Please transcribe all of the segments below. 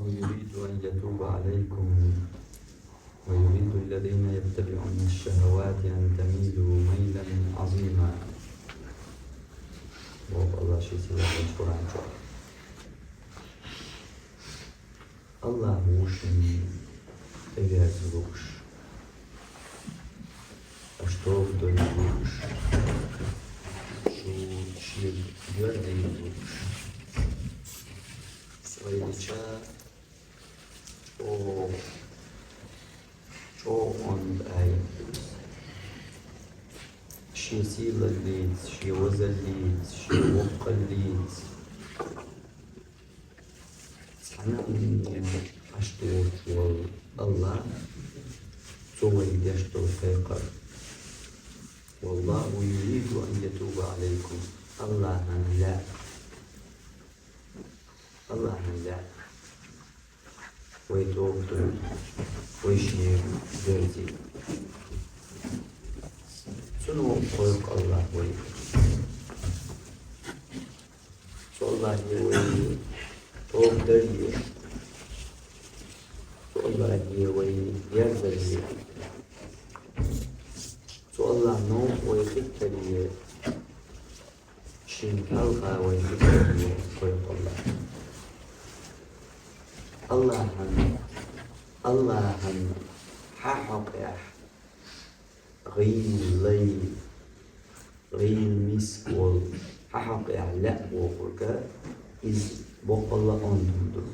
يريد أن يتوب عليكم ويريد الذين يتبعون الشهوات أن تميلوا ميلا عظيما. Allah şey silahı Kur'an çok. Allah ушен эвяз луш. А что вдоль луш? Шучил верный луш. Свайча çok on ayet. Şi sila liz, şi vazal liz, şi vokal liz. Sana aştı Allah سوى يشتو الفيقر والله يريد أن يتوب عليكم الله لا الله لا ويتوب ويشير درزي شنو خلق الله وي الله وي توب درزي الله وي يرزي Allah no ويخكري شنكالها ويخكري خلق الله الله حقق غير مسؤول حقق لا وقولك إذ بقى الله أنتم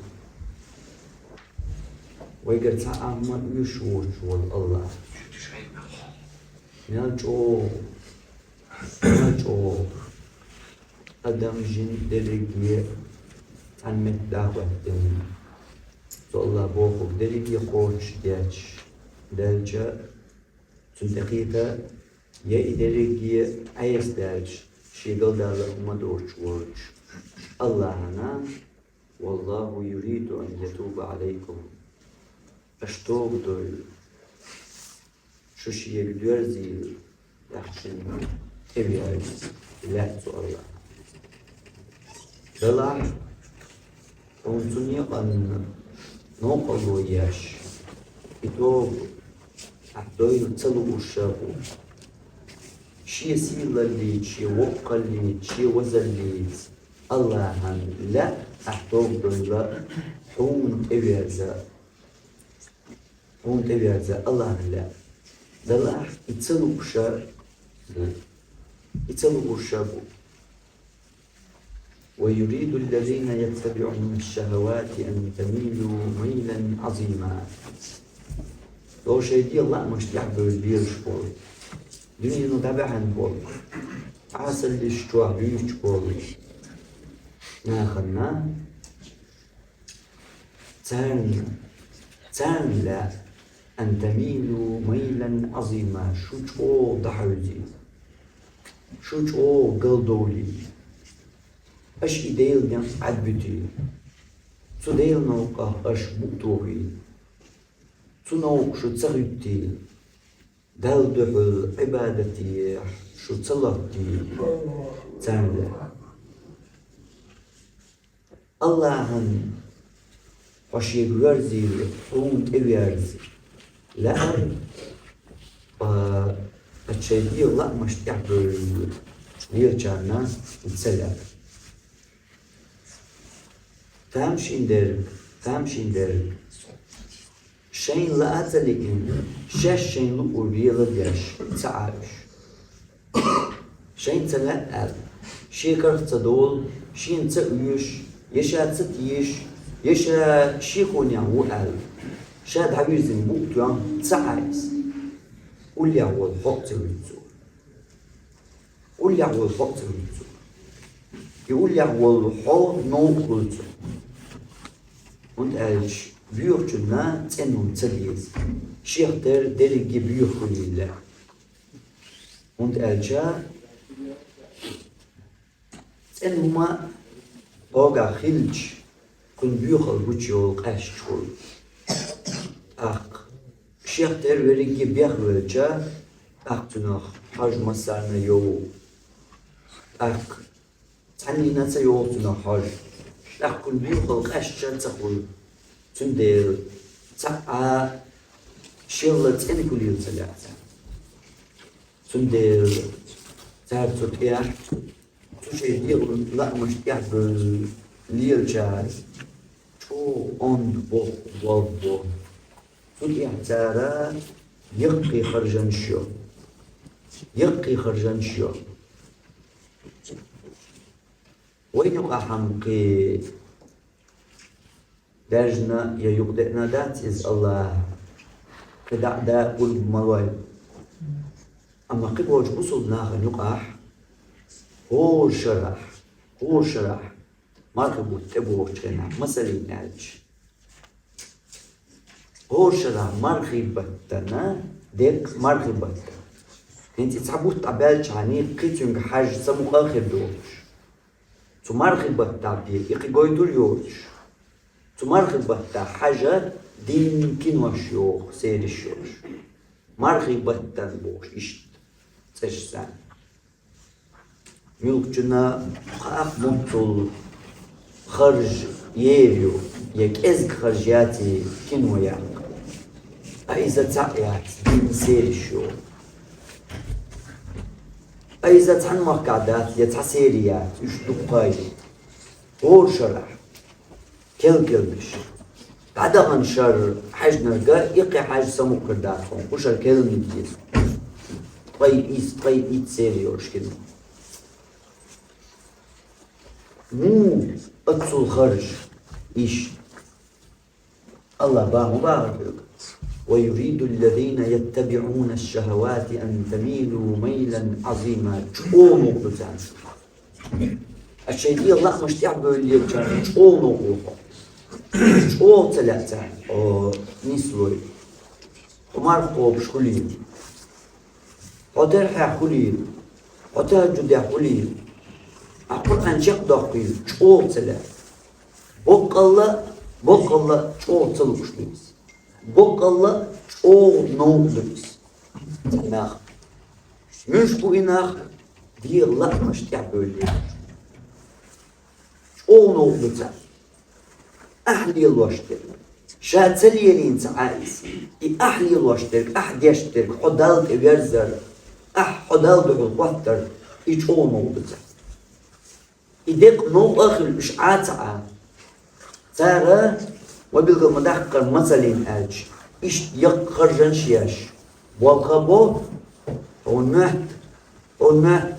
ويقول تعمل يشور الله Inaczej adam jin dergiye anmet davetten Allah boğu dergiye koç geç derce tüm dakika ya dergiye ayes derç şigal dalma doğuş Allah'ına vallahu yuridu en yetuba aleykum aştogdur şu şeye biliyoruz yaxşın eviyoruz ilat Allah. Dalam konsunya kan nokalo yaş itu adoy celu ushabu şiye silali şiye vokali şiye vazali Allah'ın la ahtogduyla onun eviyoruz Allah'ın la Dalah itsalu ushabu ويريد الذين يتبعون الشهوات أن تميلوا ميلا عظيما. O şey değil Allah mı böyle bir spor. Dünyanın tabihan bol. Asıl iştuğa büyük bol. Nâhına Tanla أن تميلوا ميلا عظيما شو ضحوزي شو قلدولي أش إديل دم عدبتي شو ديل نوقع أش بطوغي شو نوق شو تسغيتي دل دحل عبادتي شو تصلتي تعمل اللهم وشي غرزي ومت إبيارزي لا الشيء الله مش تعبر يرجعنا نتسلى فهمشين در شين لا أتلقين شاش شين لقوري لديش تعايش شين تلقل شيكر تدول شين تأيش يشا تتيش يشا شيخون يعوال شاد حبيزن بوكتوان تعايز قول لي هو الفقط الرجوع قول لي هو الفقط الرجوع يقول لي هو الحور نوع الرجوع und als büyükçüne tenun teliz şehter dergi büyüklüğüyle und elca tenuma oga hilç kun büyükl buçul qaşçul şehter verigi büyüklüğüce aktunah hajmasarna yo تعني ناس يوصلنا حاج لكن بيخلق أشجار تقول تندير تاع شلت إن كل يوم ثلاثة تندير تعرف ترتاح تشي ديال لا مش تعب ليل جاي شو أون بو ترتاح ترى يقي خرجان شو يقي خرجان شو وين يقع حمقي درجنا يا يقدرنا ذات إز الله كدا دا قول مروي أما قبوج بصل ناخن يقع هو شرح مركب تبوج كنا مثلا ناج هو شرح مركب بتنا ديك مركب بتنا انت تعبوت تعبالش عني قيتون حاج سمو آخر دوش تو مركب بتنا يقي قوي دول يوش تو مركب بتنا حاجة دين كينوا شيوخ سير الشوش مركب بتنا بوش إشت تشسان ملكنا خاف مطل خرج يريو يك إزك خرجياتي كينوا يعني أيزا تعيات دين سير الشوش أيزا تحن مقعدات يتحسيريات يشدو قايد هو شرح كل بش بعد من شر حاج نرجع يقي حاج سمو كرداتهم وشر كل مدير طيب إيد سيريوش كده مو أتصل خرج إيش الله مبارك ويريد الذين يتبعون الشهوات أن تميلوا ميلا عظيما شو مقبلتان الشيء الله مش تعبوا اللي يجري شو مقبلتان شو تلاتان أو نسوي ومارقو بشخليل وترحى خليل وتهجد خليل أقول أن شق دقيل شو تلات بق الله شو تلوشليس بق الله شو نوبليس تناخ مش بو إناخ دي الله مش تعبوا اللي شو نوبلتان أحلي الوشتر شاتلي لين تعايس أحلي الوشتر أحد يشتر حدالك يرزر حدالك الوتر يشو نوبلتان إديك نو أخل مش عاتعا ترى وبيلقى مدحقر مثلين أج إيش يقرجن شياش والقبو ونهت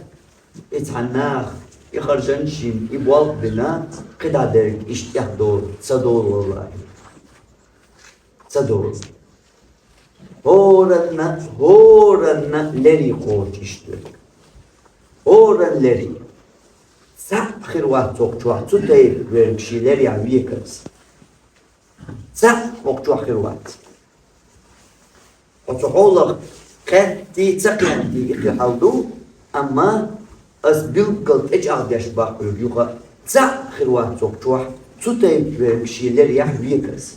إتعناخ يخرجن شيم يبوالق بنا قدع درك إيش يحضر تصدور والله تصدور هورنا لري قوت إشتر هورن لري سأخر وقت شو تطير ورقشي لري عويكرس وقت آخر وقت وتحولك كتي تقلنتي يخلدو أما أسبيل قلت إيش أقدرش باقول يوقع آخر وقت شو تطير ورقشي لري عويكرس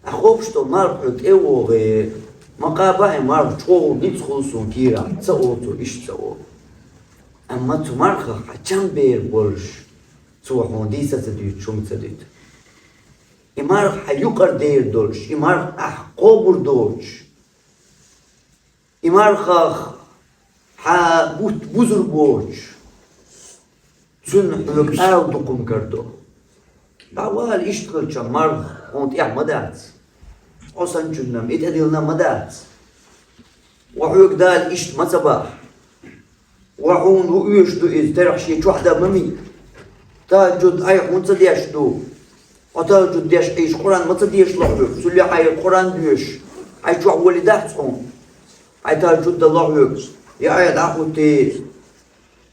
أخوفش تو مرحلت إيوه مقابع مرحل شو نتخلصون كيرا تسأوتو إيش تسأوتو أما تو مرخة حجم بير بولش تو حونديسة تديت شوم تديت إمارخ حيوكر دير دولش إمارخ أحقوبر دولش إمارخ حبوت بوزر بولش تون حلوك آو دقم كردو دعوال إشتغل شا مرخ هونت مدات أصلا جنم إتأدلنا مدات وحلوك دال إشت مصباح وحون رؤيش دو إز ترح شيء وحدة ممي تاجد أي حون تديش دو وتاجد ديش إيش قرآن ما تديش لحظة سولي حي القرآن ديش أي شو ولدات صون أي تاجد الله يا أي دعوتي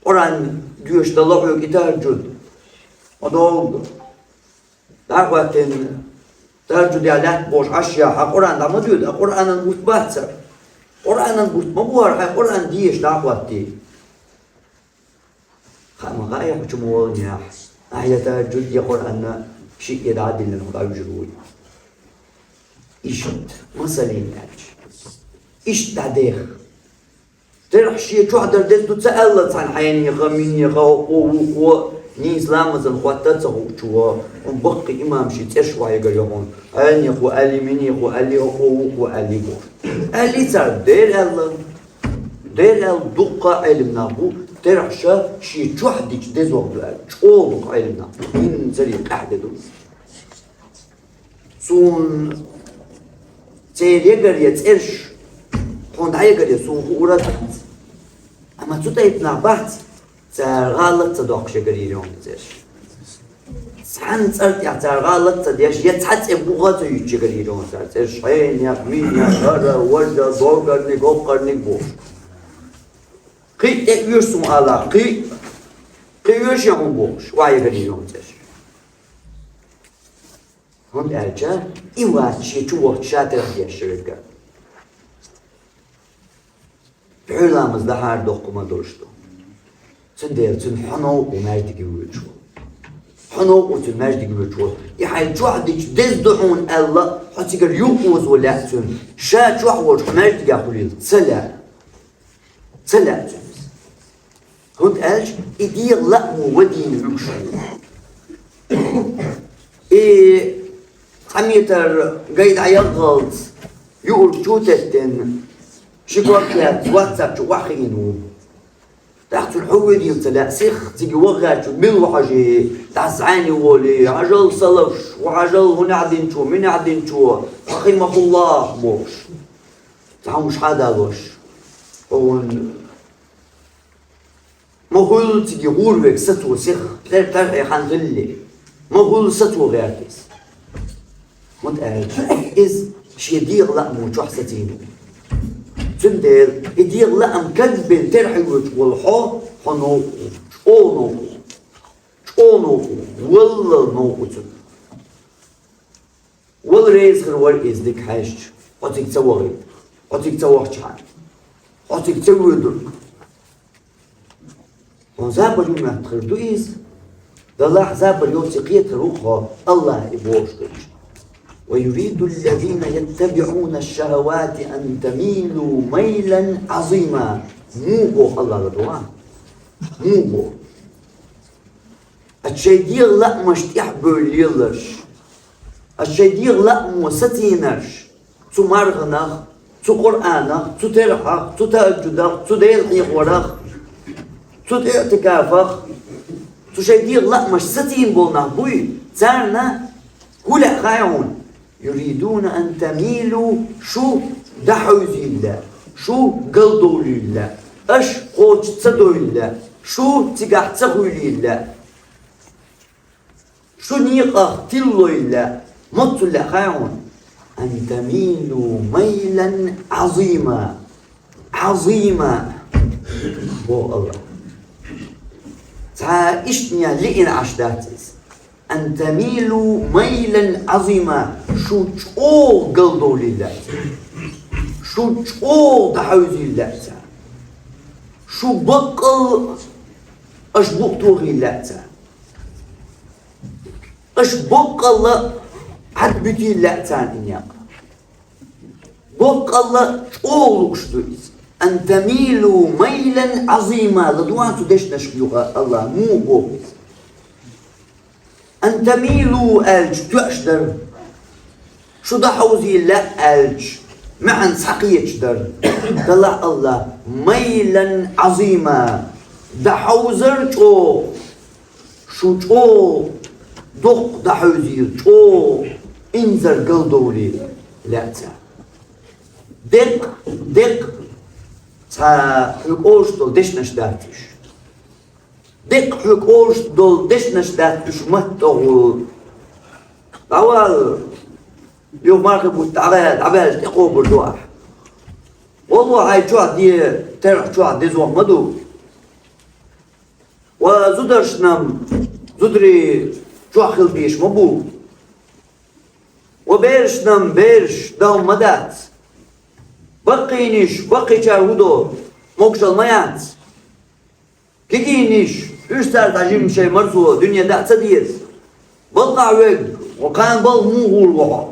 قرآن ديش الله تاجد ودوغ دعوتين تاجد يا لات بوش أشياء القرآن ده موجود القرآن المثبت قرآن المثبت هاي قرآن ديش دعوتي خام غاية حجمون يا أحياتا جد يقول أن شيء يدعدي لنهضا يجروي إيشت مثلين أج إيش تعديخ ترح شيء شو حدر ديستو تسألت عن حياني غمين يغاو ني إسلامزن خواتته شو بقي إمام شي تشوا يقولون أني خو ألي مني خو ألي خو ألي بو ألي صار دير الدقة علمنا بو ترعشا شي تحديك دزوغ شولك علمنا من زريق أحددو سون تيريقر يترش هون عيقر يسون خورات أما تتايتنا بحث غلط تدوق شجري يوم تزش سحن صرت يا غلط تديش يتحت ابوغات يجري يوم تزش حين يا مين يا هذا ولا دوغر نيغوقر نيغو قي يرسم على قي يرسم بوش وايغري يوم تزش هون ارجع ايوه شي تو شاتر يشرك بعلامز ده هر دوقما درشتو تندير حنو ومجد جوجو حنو وتمجد جوجو يعني جوعدك دزدعون الله حتى يوقوز ولا تن شات وحوش مجد جاخولي سلا هند ألش إدير لأمو ودين عكشو عميتر قيد عيغلط يقول جوتتن شكوكيات واتساب شو واخينو تحت الحوي ديال تلا سيخ تيجي وغات من وحاجي تعسعاني ولي عجل صلش وعجل هنا عدين شو من عدين شو رحمه الله موش تعال مش حدا وش هون مهول تيجي غورك ستو سيخ ترقي حنغلي مهول ستو غيرتس متقال إز شي دير لأمو شو حسيتينو تندير يدير لأم كذب ترحيوش والحو حنوقو شونوقو ولا نوقو والرئيس غير إز ديك حاجة حتيك تسوغي حتيك توغشان حتيك تودر ونزابر يوم يحتخردو إز دالله زابر يوم سقيت روحه الله يبوشتش ويريد الذين يتبعون الشهوات أن تميلوا ميلا عظيما موغو الله رضوان موغو الشيدير لا مش تحبر ليلش الشيدير لا مستينش تو مرغنخ تو قرآنخ تو ترحخ تو تأجدخ تو دير حيقورخ تو اعتكافخ تو شيدير لا مش ستين بولنا بوي تارنا كل خايعون يريدون أن تميلوا شو دحوزي الله شو قلدوا لله أش قوش تصدوا لله شو تقحتقوا لله شو نيقه تلو لله مطوا الله خايعون أن تميلوا ميلا عظيما هو الله تا إشنيا لئن عشداتس أن تميلوا ميلا عظيما شو تشو قلدوا لله شو تشو دحوزي لله شو بقل اش بقتو لله اش بقل حد بيتي لله إنياق بقل تشو لكشتويز أن تميلوا ميلا عظيما لدوان تدش نشبيوها الله مو بوكس أن تميلوا ألج تأشدر شو دحوزي لا ألج معن سحقية شدر طلع الله ميلا عظيما دحوزر شو دق دحوزي انزر قلدولي لا تا دق تا حقوش دول دشنش داتش دق حقوش دول دشنش داتش مهتغل أول يوم ماركب تعبال تقوم بالدواح والله هاي جوع دي ترح جوع دي زوح مدو وزدرش نم زدري جوع خل بيش مبو وبيرش نم بيرش داهم مدات بقينيش بقي شارودو موكشل ميات كيكينيش يشتر تعجيم شيء مرسو دنيا دعسة ديز بلقع وقت وكان بل مو هو الوحر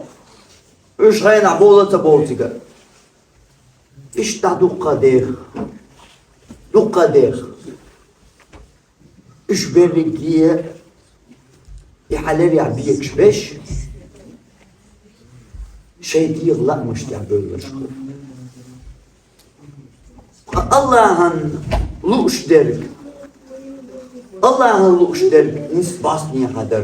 إيش خاين عبولة تبولتك إيش تع دقة ديخ üç berlikliğe ihalev ya bir beş şey yıllarmış ya böyle. Allah'ın luş derik. Allah'ın luş derik. Nisbas niye kadar.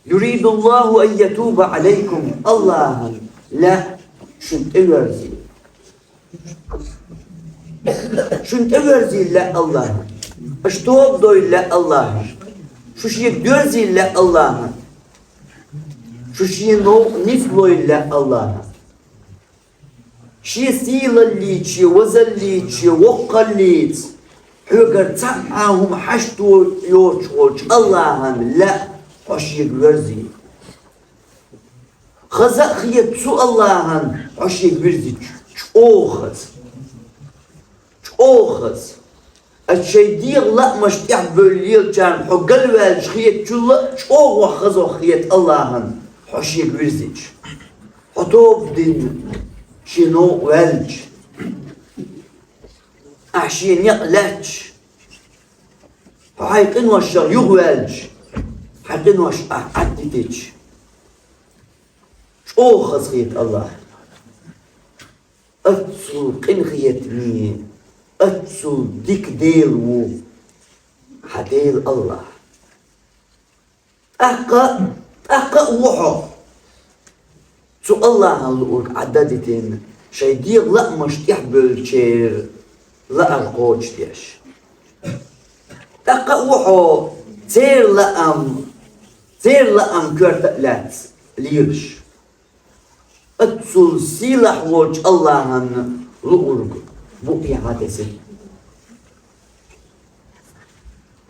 Yuridullahu en yetuba aleykum. Allah'ın la şunt everzi. Şunt everzi la Allah'ın. Ashtob doyla Allah'ın. Şu şey dörzi la Allah'ın. Şu şey no nifloyla Allah'ın. شي سيلا الليتشي وزليتشي وقليت حقر تعاهم حشتو يوشوش اللهم لا عشيق ورزي خزق خيت سو اللهم عشيق ورزي اوخز الشي ديغ لا مش تعبر ليل جان حقل والج خيت جل اوغ وخزو خيت اللهم عشيق ورزي حطوب دين شنو ولج أحشين يقلج حيقن وشر يغولج حيقن وش أعدتج شو خزيت الله أتصل قن خيت مين أتصل ديك ديل و حديل الله أحقا وحو سو الله الأورك عددتين شي دير لا مش تحبل شير لا القوش ديش تقا وحو تير لا أم كرتلات ليرش أتصل سيلح وج الله الأورك بقي عدسي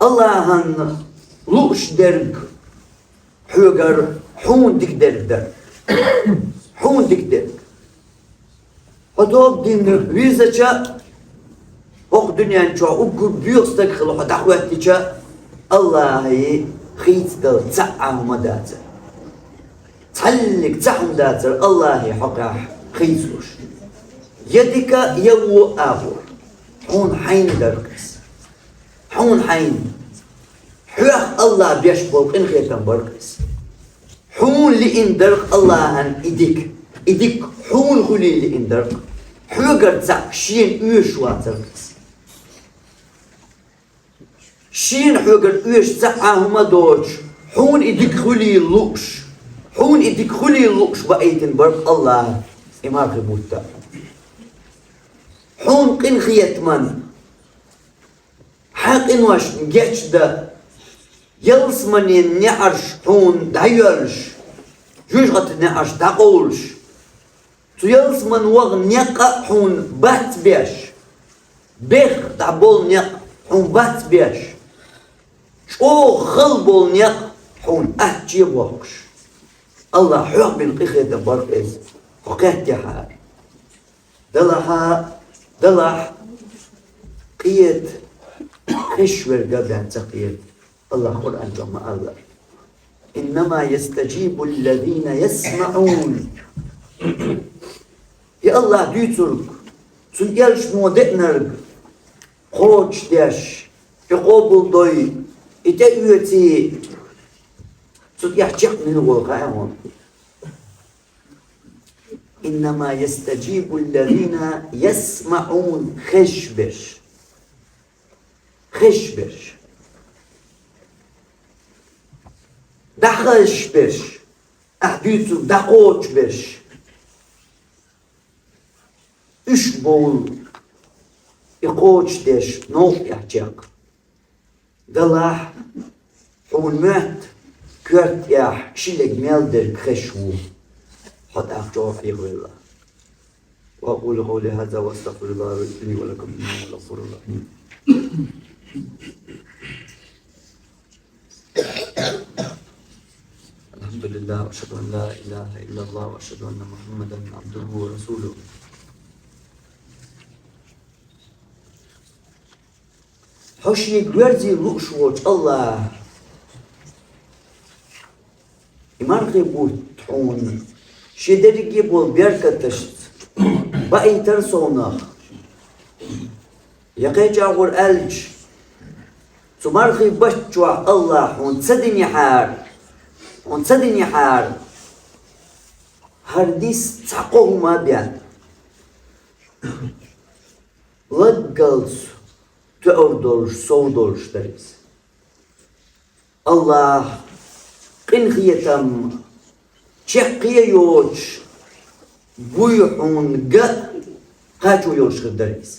الله لوش درك حجر حون ديك درك حون دiktir. Hadab dinler vizacha ok dünyanın çoğu ugur büyükstek xılı hadahvetlicha Allah'ı khitsdal ta'ahuma datır. Tallik ta'hum datır Allah'ı haqah khitsluş. Yedika yawu ahur. Hun hayn darkis. Hun hayn. Hüah Allah biyashbol in khaytan barkis. حون لإندرق الله إديك حون خلي لإندرق حوجر تاع شين أوش واتركس شين حوجر أوش تاعهما دوش حون إديك خلي لوش حون إديك خلي لوش بأيتن برق الله إمارك بوتا حون قن خيتمن حق إنواش نجيش ده يلس من ينعش حون دايرش جوش غت نعش داقولش تو يلس من وغ نيقا حون بات بيش بيخ دعبول نيق حون بات بيش شو خلبول نيق حون أهجي وغش الله حق بن قيخي دبار إز حقات يحار دلح قيد خشور قبل تقيد الله قرآن كما الله إنما يستجيب الذين يسمعون يا الله ديترك سنجلش مودئنرك خوش ديش يقوبل دوي إتأيوتي سنجح من الغلقائهم إنما يستجيب الذين يسمعون خشبش دخلش بش أحديثو دقوش بش إش بول يقوش ديش نوح يحجاق دلاح حول مات كرت يح شيلك ميلدر خشو حتى أخجوه يغوي الله وأقول قولي هذا واستغفر الله لي ولكم إنه غفور رحيم الحمد لله وأشهد أن لا إله إلا الله وأشهد أن محمدا عبده ورسوله حشي جرزي لوشوج الله إمان قبول تحون شدري قبول بيركتشت بأي ترسونا يقي جاغور ألج سمارخي بشتوع الله هون تسدني حار هون تسدني حار هرديس تعقوه ما بيان لقلس تأردلش صودلش دريس الله قنخيتم شقية يوش بويحون قاچو يوش دريس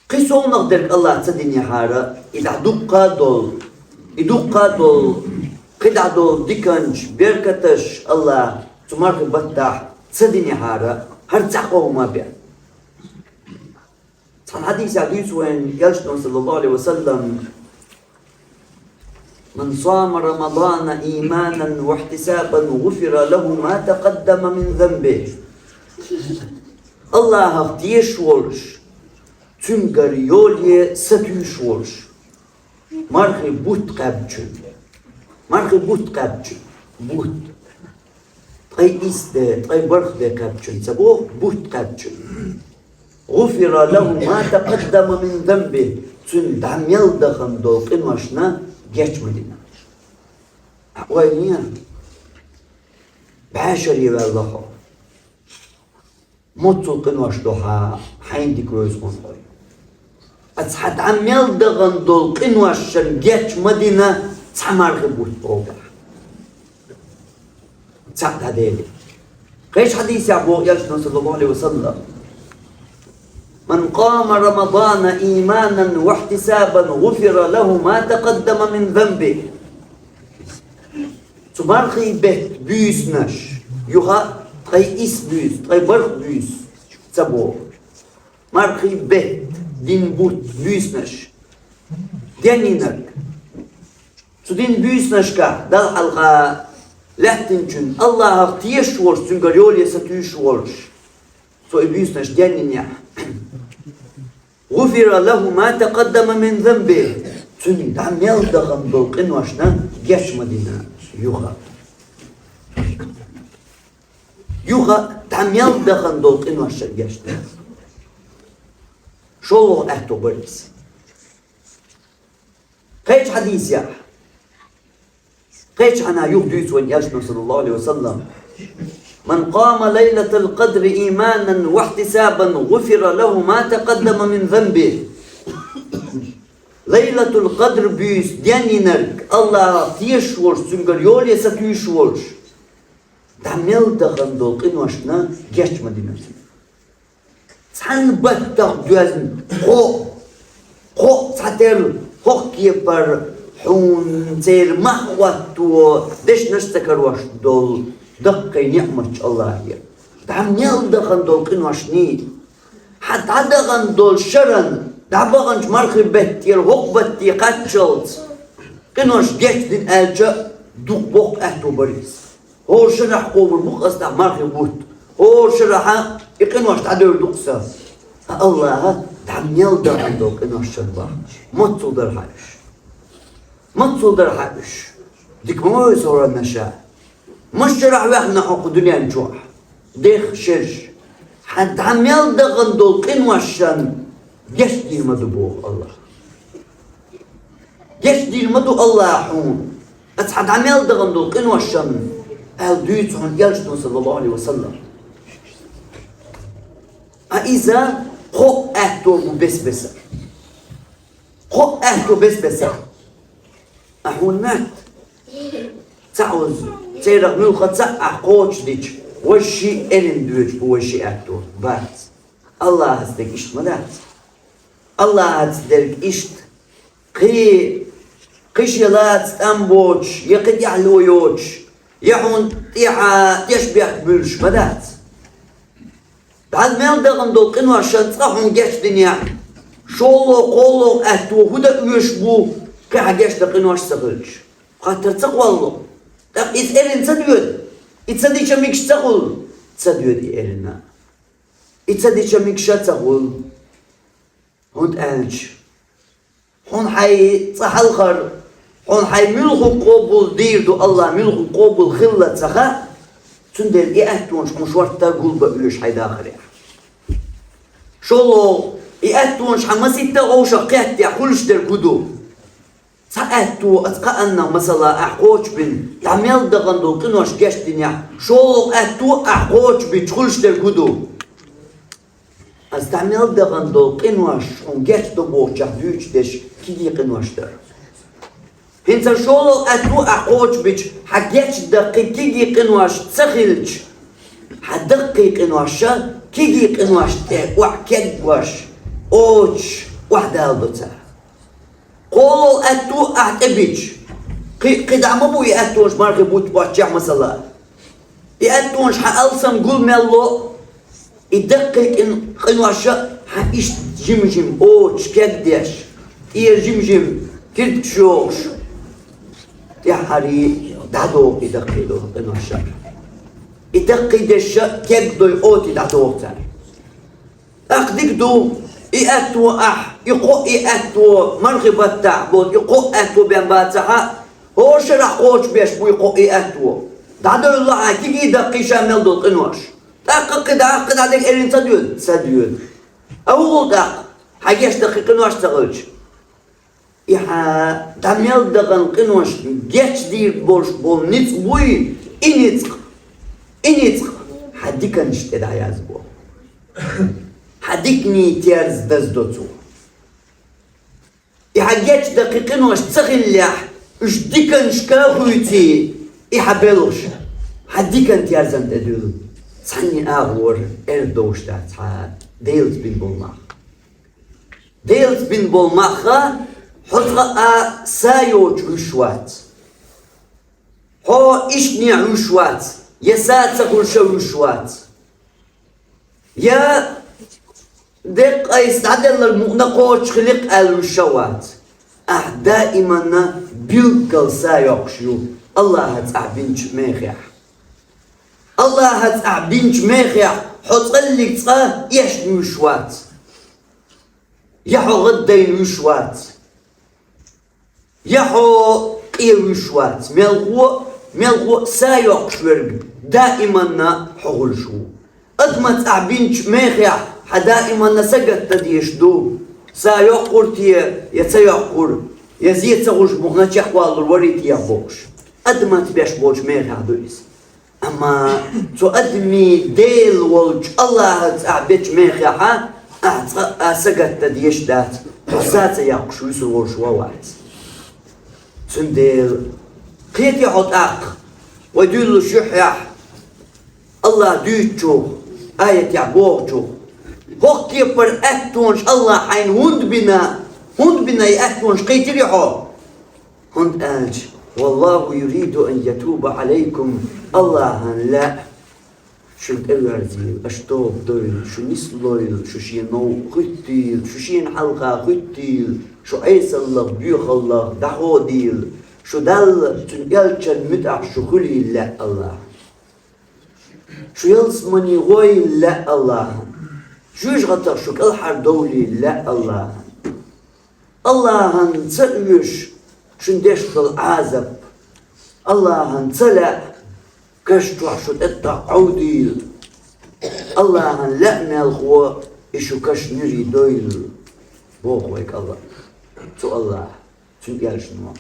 قيسو نقدرك الله تسدني حارة إذا دقا دول قدع دول ديكنش بيركتش الله تمارك بطح تسدني حارة هرتعقوه ما بيان صح حديث عديث وين يشتون صلى الله عليه وسلم من صام رمضان إيمانا واحتسابا غفر له ما تقدم من ذنبه الله اختيش ولش تنقر يولي ستيش ولش مرخي بوت قابجن بوت طي إسده طي برخده قابجن سبوه بوت قابجن غفر له ما تقدم من ذنبه تن دعميل دخن دول قنوشنا geç Medine. Vay niye? بعشري والله مطلق واشدوها حين كروز قنطي أتصحت عميل دغن دول قنوشن جيش مدينة تسمار غبوت بوغا تصحت هديلي قيش حديث أبو يشنا صلى الله عليه وسلم من قام رمضان إيمانا واحتسابا غفر له ما تقدم من ذنبه تمارخي بيت بيسنش يوها تاي إس بيس تاي برخ بيس تبو مارخي بيت دين بوت بيسنش دينينك تو دين بيسنش كا دل حلقة لحتنشن الله اختيش ورش تنقر يولي ستيش ورش تو بيسنش دينينيح غفر له ما تقدم من ذنبه تن دعم يلدغن دول قنوشنا جيش مدينة يوغا دعم يلدغن دول قنوشنا جيشنا شو اهتو بريس قيش حديث يا قيش أنا يهديس وين يشنا صلى الله عليه وسلم من قام ليلة القدر إيمانا واحتسابا غفر له ما تقدم من ذنبه ليلة القدر بيس ديانينرك الله تيشورش سنجر يولي ستيشورش دعمل دخن دول قنوشنا جيش مدينة سان بطق دوازن خو ساتر خو كيبر حون سير محواتو دش نشتكروش دول دقي نعمة الله هي دعم يلدغن دول قنوشني حتى دغن دول شرن دعبغنش مرخي بتير هوك بتي قاتشلت قنوش جيش دين ألجا دوق بوق أهتو بريس هو شرح قوم البوق أصدع مرخي بوت هو شرح يقنوش تعدو دوقسا الله دعم يلدغن دول قنوش شربا متصل در حاش ديك مو يصور النشاء مش راح واحنا حق دنيا نجوح ديخ شش حد عم يلدغن دول قنوشن جيش دي مدبوغ الله جيش دي المدو الله حون حد عم يلدغن دول قنوشن قال ديتهم يلجنوا صلى الله عليه وسلم إذا خو أهتو بسبسة خو أهتو بسبسة أحون مات تعوز سيرق ملخة تسقع قوش ديش وشي إلين دوش بوشي أهتو بات الله هستك إشت مدات الله هستك إشت قيش يلات أمبوش يقد يعلو يوش يحون يشبه بلش مدات بعد ما يلدغن دول قنوة شنطقهم جيش دنيا شولو قولو أهتو هدا يشبو كا جيش دقنوش سقلش خاطر تقوى الله تق إسألين تدود إتصدي شميكش تقول تدود إلنا إتصدي شميكش تقول هون أنش هون حي صحلخر هون حي ملخو قبول ديردو الله ملخو قبول خلة تخا تندل إيه أهتونش مشوار تقول بقلوش حي داخل شولو إأتونش حماسيتا أوشا قيت يحولش در كدو سأتو أتقأنا مثلا أحقوش بن يعمل دغندو قنوش جاشتين يا شو أتو أحقوش بتخلش در كدو استعمل دغندو قنوش ونجاشتو بوش جهدوش دش كيدي قنوش در هنسا شو أتو أحقوش بتش حاجاتش دقي كيدي قنوش تسخلش حدقي قنوش كيدي قنوش وحكيد واش اوش وحده هالدوتا قول أتو أعتبج قد عمبو يأتونش مارغي بوت بواتجع مثلا يأتونش حألسم قول ميلو يدقق إن قنواشا حإيش جمجم أوش كدش إيه جمجم كرت شوش يا حري دعدو يدققلو قنواشا يدققدش كبدو الأوتي دعدو أكتر أقدك دو إأتو يقو إأتو مرغبة تعبود يقو أتو بين باتها هو شرح قوش بيش بو يقو إأتو دعدو الله كيكي دقي شامل دول قنوش دقق عليك إلين سديول أول دق حاجيش دقي قنوش تغلش إيحا دعميل دقن قنوش جيش دير بولش بول نيتق بوي إنيتق حديكا نشتد عيازبو حديكني تيرز دزدوتو إحاجاتش دقيقين واش تسخلح إش ديكن شكاهوتي إحابلوش حديكن تيرزن تدول صحني أغور إردوش تاعت ديلت بن بولماخ حطغا سايوش عشوات هو إشني عشوات يساتسخل شو عشوات يا دق يستعدل المؤنقوش خلق الشوات دائما بيلقل سايوكشيو الله هتعبينش ميخيح الله هتعبينش ميخيح حطلك تصا يشنو شوات يحو غدين شوات يحو قير شوات ملغو سايوكشورج دائما حغل شو أدمت أعبينش ميخيح دائما نسجت تديش دو سايقور تي يتسيقور يزيد سغوش مغنى شخوال الوريد يابوش أدمت بيش بوش ميخيح دويس أما تو أدمي ديل والج الله تعبيش ميخيح أسجت تديش دات حسات ياقشو يسوش ووات سنديل قيت يحط أق وديلو شحيح الله ديتشو آية يعبوغجو هوكي بر أتونش الله حين هند بنا يأتونش قيت ريحو هند ألج والله يريد أن يتوب عليكم الله لا شو الأرزيل أشتوب دويل شو نسلويل شو شينو ختيل شو شين حلقة ختيل شو عيس الله بيوخ الله دعو ديل شو دل تنقلش المتع شو خلي لا الله شو يلصمني غوي لا الله شو يشغطر شو كالحر دولي لا الله الله هنتسألش شو ندش العازب الله هنتسلع كشتوع شو تقطع عوديل الله هنلقنا الخوا إشو كش نري دويل بوخويك الله شو الله شو قال شنو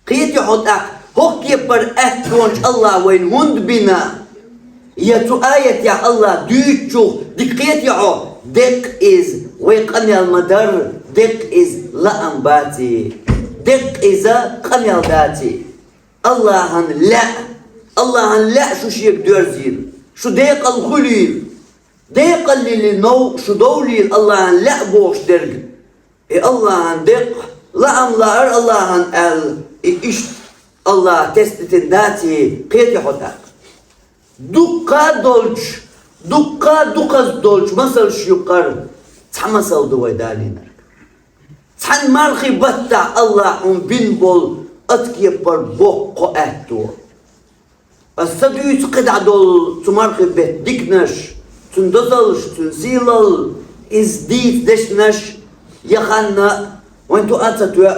قيت يحطك هوكي بر أتونش الله وين هند بنا يتو آية يا الله ديتشو دقيت يا دق إز ويقني المدر دق إز لا أنباتي دق إذا قني الداتي الله هن لا شو شيك دورزيل شو ديق الخليل ديق اللي نو شو دوليل الله هن لا بوش درج الله هن دق لا أملار الله هن ال إيش الله تستن داتي قيت يحطك دقا دولج مثل شيقر تحمسل دوي دالينر تحن مارخي بتع الله بين بول أتكي بر بوق أهتو السدو يتقد عدول تمارخي بيت ديكنش تندزلش تنزيلل إزديت دشنش يخانا وانتو أتتو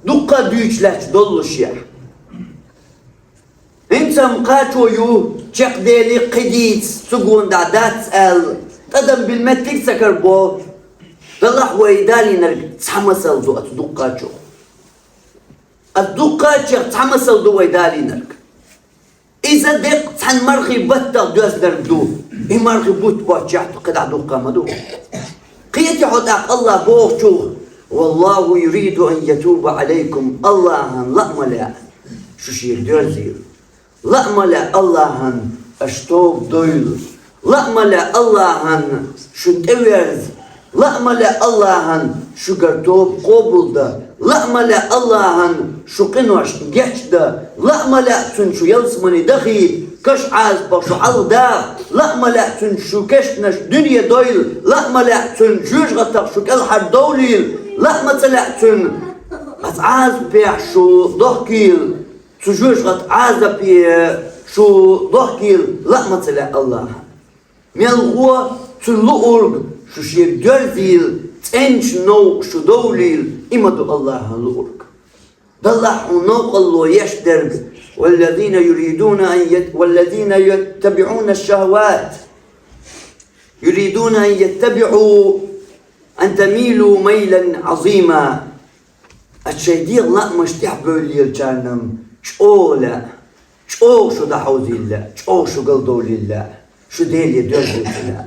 دقا دويش لاتش دولش يح انت مقاتو يو تشق ديلي قديت سقون دادات ال تدم بالمتك سكر بو الله ويدالي نرق تحمسل دو أتدقاتشو الدقاتشو تحمسل دو ويدالي نرق إذا دق تحن مرخي بطل دوز نردو إيه مرخي بوت بوتشاح قدع دقا مدو قيتي حداق الله بوغشو والله يريد أن يتوب عليكم الله لا ملا شو شير دورزير لا ملا الله أشتوب دويل لا ملا الله شو تورز لا ملا الله شو قرتوب قبول ده لا ملا الله شو قنوش جحش ده لا ملا شو يلسمني دخيل كش عاز بشو عالدا لا ملا شو كشنش دنيا دويل لا ملا جوج غطق شو كالحر دوليل لا مثلا عاز بيع شو ضحكيل جوج غط عاز بيع شو ضحكيل لا مثلا الله ميلغوا تلقورج شو شير جرزيل تنش نو شو دوليل إمدو الله لورج دلح ونوق الله يشدرج والذين يريدون والذين يتبعون الشهوات يريدون أن يتبعوا أن تميلوا ميلا عظيما الشيدير لا مش تحبوا لي الجانم شولا شو ده حوزي الله شو قلدوا لله شو ديل يدرزن الله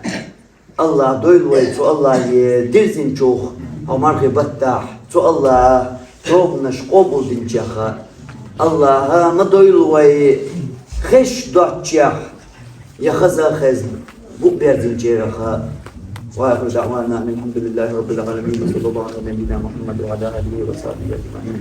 الله دويل ويتو الله يدرزن شوخ أو مرخي بطاح تو الله توبنش قبول دين جاخا الله ما دويل وي خش دوح جاخ يخزا خزن بو بيردين جيرخا وآخر دعوانا الحمد لله رب العالمين وصلى الله على نبينا محمد وعلى آله وصحبه أجمعين